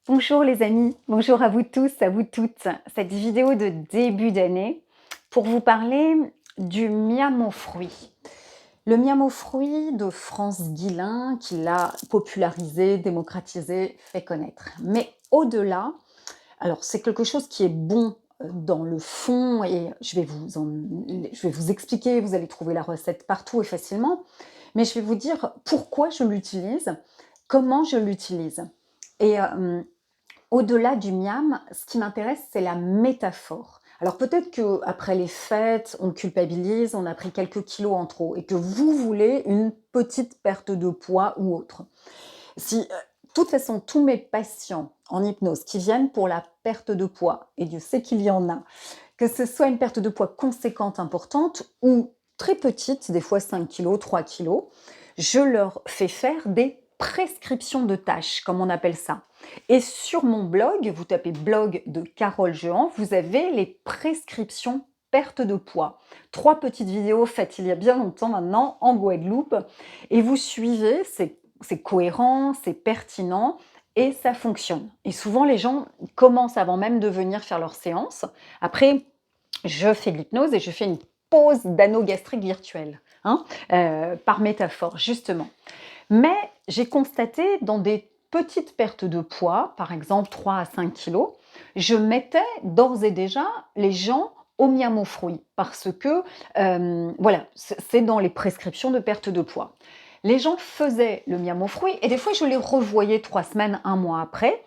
Bonjour les amis, bonjour à vous tous, à vous toutes. Cette vidéo de début d'année pour vous parler du miam aux fruits. Le miam aux fruits de France Guillain qui l'a popularisé, démocratisé, fait connaître. Mais au-delà, alors c'est quelque chose qui est bon dans le fond et je vais vous expliquer, vous allez trouver la recette partout et facilement, mais je vais vous dire pourquoi je l'utilise, comment je l'utilise. Et au-delà du miam, ce qui m'intéresse, c'est la métaphore. Alors peut-être qu'après les fêtes, on culpabilise, on a pris quelques kilos en trop et que vous voulez une petite perte de poids ou autre. Si, de toute façon, tous mes patients en hypnose qui viennent pour la perte de poids, et Dieu sait qu'il y en a, que ce soit une perte de poids conséquente, importante ou très petite, des fois 5 kilos, 3 kilos, je leur fais faire des prescriptions de tâches, comme on appelle ça. Et sur mon blog, vous tapez blog de Carole Jehan, vous avez les prescriptions perte de poids. 3 petites vidéos faites il y a bien longtemps maintenant en Guadeloupe et vous suivez, c'est cohérent, c'est pertinent et ça fonctionne. Et souvent les gens commencent avant même de venir faire leur séance. Après, je fais de l'hypnose et je fais une pause d'anneau gastrique virtuel, hein, par métaphore justement. Mais j'ai constaté dans des petites pertes de poids, par exemple 3 à 5 kilos, je mettais d'ores et déjà les gens au miam aux fruits parce que voilà, c'est dans les prescriptions de perte de poids. Les gens faisaient le miam aux fruits et des fois je les revoyais 3 semaines, un mois après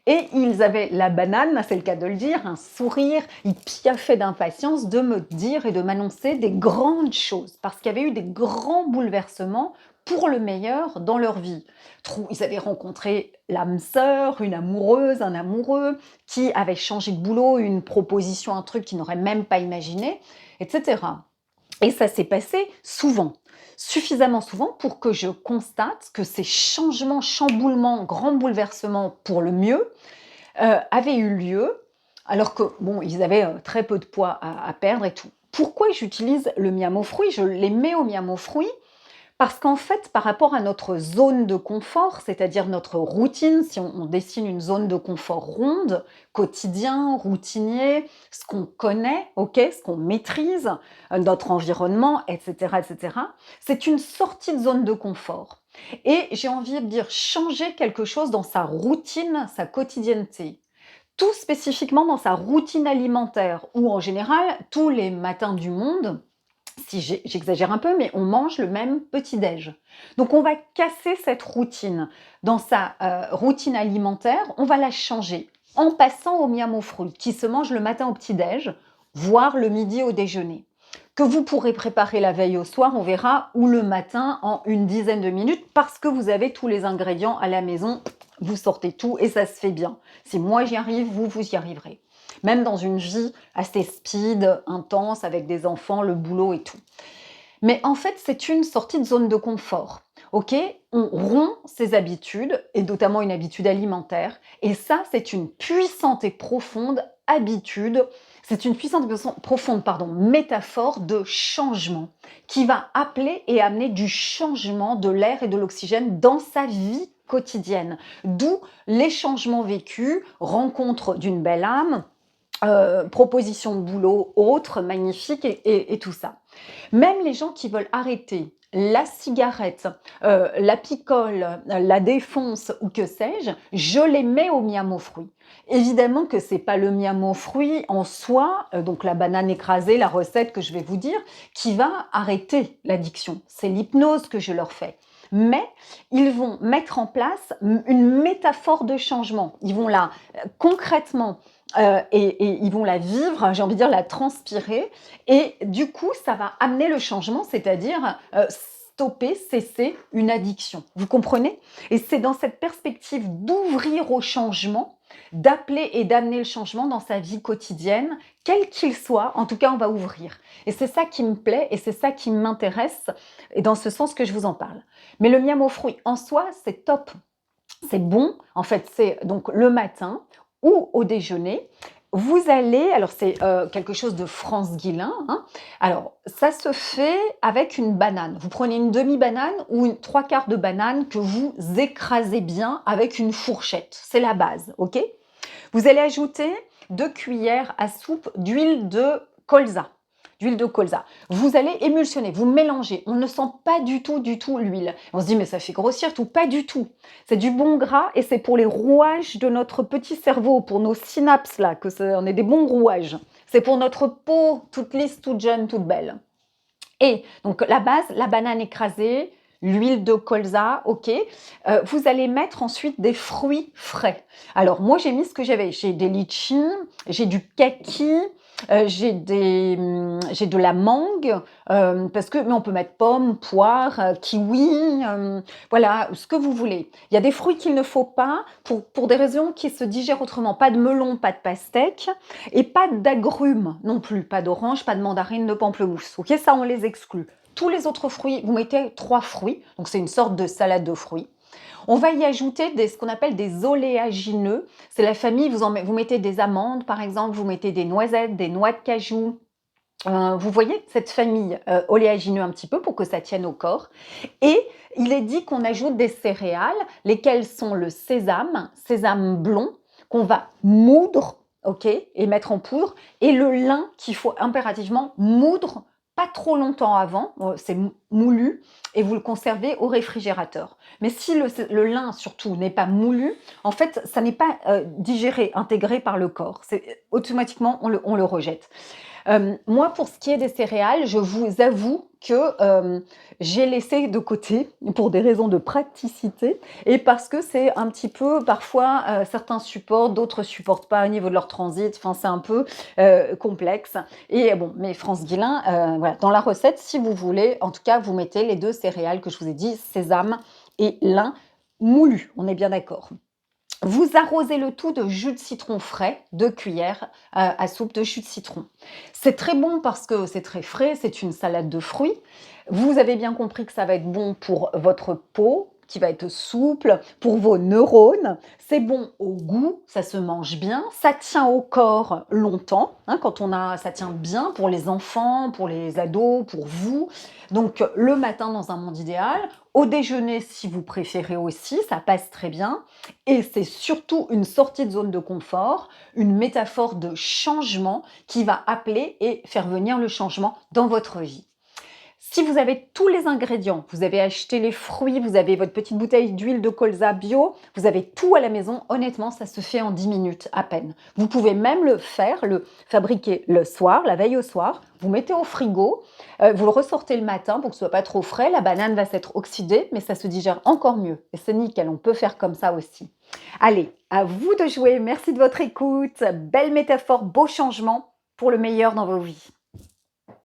et ils avaient la banane, c'est le cas de le dire, un sourire, ils piaffaient d'impatience de me dire et de m'annoncer des grandes choses parce qu'il y avait eu des grands bouleversements pour le meilleur dans leur vie. Ils avaient rencontré l'âme sœur, une amoureuse, un amoureux, qui avait changé de boulot, une proposition, un truc qu'ils n'auraient même pas imaginé, etc. Et ça s'est passé souvent, suffisamment souvent pour que je constate que ces changements, chamboulements, grands bouleversements pour le mieux avaient eu lieu alors que, bon, ils avaient très peu de poids à perdre et tout. Pourquoi j'utilise le miam aux fruits? Je les mets au miam aux fruits parce qu'en fait, par rapport à notre zone de confort, c'est-à-dire notre routine, si on dessine une zone de confort ronde, quotidien, routinier, ce qu'on connaît, ok, ce qu'on maîtrise, notre environnement, etc., etc., c'est une sortie de zone de confort. Et j'ai envie de dire changer quelque chose dans sa routine, sa quotidienneté. Tout spécifiquement dans sa routine alimentaire, où en général, tous les matins du monde, si j'exagère un peu, mais on mange le même petit-déj. Donc on va casser cette routine. Dans sa routine alimentaire, on va la changer en passant au miam aux fruits, qui se mange le matin au petit-déj, voire le midi au déjeuner. Que vous pourrez préparer la veille au soir, on verra, ou le matin en une dizaine de minutes, parce que vous avez tous les ingrédients à la maison, vous sortez tout et ça se fait bien. Si moi j'y arrive, vous y arriverez. Même dans une vie assez speed, intense, avec des enfants, le boulot et tout. Mais en fait, c'est une sortie de zone de confort. Ok, on rompt ses habitudes, et notamment une habitude alimentaire, et ça, c'est une puissante et profonde habitude, c'est une puissante et profonde métaphore de changement qui va appeler et amener du changement de l'air et de l'oxygène dans sa vie quotidienne. D'où les changements vécus, rencontre d'une belle âme, proposition de boulot autre, magnifique et tout ça. Même les gens qui veulent arrêter la cigarette, la picole, la défonce ou que sais-je, je les mets au miam aux fruits. Évidemment que c'est pas le miam aux fruits en soi, donc la banane écrasée, la recette que je vais vous dire, qui va arrêter l'addiction. C'est l'hypnose que je leur fais. Mais ils vont mettre en place une métaphore de changement. Ils vont là concrètement et ils vont la vivre, j'ai envie de dire la transpirer, et du coup, ça va amener le changement, c'est-à-dire stopper, cesser une addiction. Vous comprenez? Et c'est dans cette perspective d'ouvrir au changement, d'appeler et d'amener le changement dans sa vie quotidienne, quel qu'il soit, en tout cas, on va ouvrir. Et c'est ça qui me plaît et c'est ça qui m'intéresse, et dans ce sens que je vous en parle. Mais le miam aux fruits, en soi, c'est top. C'est bon, en fait, c'est donc le matin ou au déjeuner. Vous allez alors c'est, quelque chose de France-Guillain, hein. Alors ça se fait avec une banane. Vous prenez une demi-banane ou une 3/4 de banane que vous écrasez bien avec une fourchette. C'est la base, OK? Vous allez ajouter 2 cuillères à soupe d'huile de colza. D'huile de colza. Vous allez émulsionner, vous mélangez. On ne sent pas du tout l'huile. On se dit, mais ça fait grossir tout. Pas du tout. C'est du bon gras et c'est pour les rouages de notre petit cerveau, pour nos synapses là, on ait des bons rouages. C'est pour notre peau toute lisse, toute jeune, toute belle. Et donc la base, la banane écrasée, l'huile de colza, ok. Vous allez mettre ensuite des fruits frais. Alors moi j'ai mis ce que j'avais. J'ai des litchis, j'ai du kaki, j'ai de la mangue, mais on peut mettre pomme, poire, kiwi, voilà, ce que vous voulez. Il y a des fruits qu'il ne faut pas pour des raisons qui se digèrent autrement. Pas de melon, pas de pastèque et pas d'agrumes non plus. Pas d'orange, pas de mandarine, de pamplemousse. Ok, ça on les exclut. Tous les autres fruits, vous mettez 3 fruits, donc c'est une sorte de salade de fruits. On va y ajouter ce qu'on appelle des oléagineux. C'est la famille, vous mettez des amandes par exemple, vous mettez des noisettes, des noix de cajou. Vous voyez cette famille oléagineux un petit peu pour que ça tienne au corps. Et il est dit qu'on ajoute des céréales, lesquelles sont le sésame, sésame blond, qu'on va moudre, ok, et mettre en poudre, et le lin qu'il faut impérativement moudre pas trop longtemps avant, c'est moulu, et vous le conservez au réfrigérateur. Mais si le lin surtout n'est pas moulu, en fait, ça n'est pas digéré, intégré par le corps. Automatiquement, on le rejette. Moi, pour ce qui est des céréales, je vous avoue que j'ai laissé de côté pour des raisons de praticité et parce que c'est un petit peu, parfois, certains supportent, d'autres supportent pas au niveau de leur transit. Enfin, c'est un peu complexe. Et bon, mais France Guillain, voilà, dans la recette, si vous voulez, en tout cas, vous mettez les 2 céréales que je vous ai dit, sésame et lin moulu. On est bien d'accord. Vous arrosez le tout de jus de citron frais, 2 cuillères à soupe de jus de citron. C'est très bon parce que c'est très frais, c'est une salade de fruits. Vous avez bien compris que ça va être bon pour votre peau, qui va être souple, pour vos neurones. C'est bon au goût, ça se mange bien, ça tient au corps longtemps. Hein, ça tient bien pour les enfants, pour les ados, pour vous. Donc le matin dans un monde idéal, au déjeuner si vous préférez aussi, ça passe très bien. Et c'est surtout une sortie de zone de confort, une métaphore de changement qui va appeler et faire venir le changement dans votre vie. Si vous avez tous les ingrédients, vous avez acheté les fruits, vous avez votre petite bouteille d'huile de colza bio, vous avez tout à la maison, honnêtement, ça se fait en 10 minutes à peine. Vous pouvez même le fabriquer le soir, la veille au soir, vous mettez au frigo, vous le ressortez le matin pour que ce soit pas trop frais, la banane va s'être oxydée, mais ça se digère encore mieux. Et c'est nickel, on peut faire comme ça aussi. Allez, à vous de jouer, merci de votre écoute, belle métaphore, beau changement pour le meilleur dans vos vies.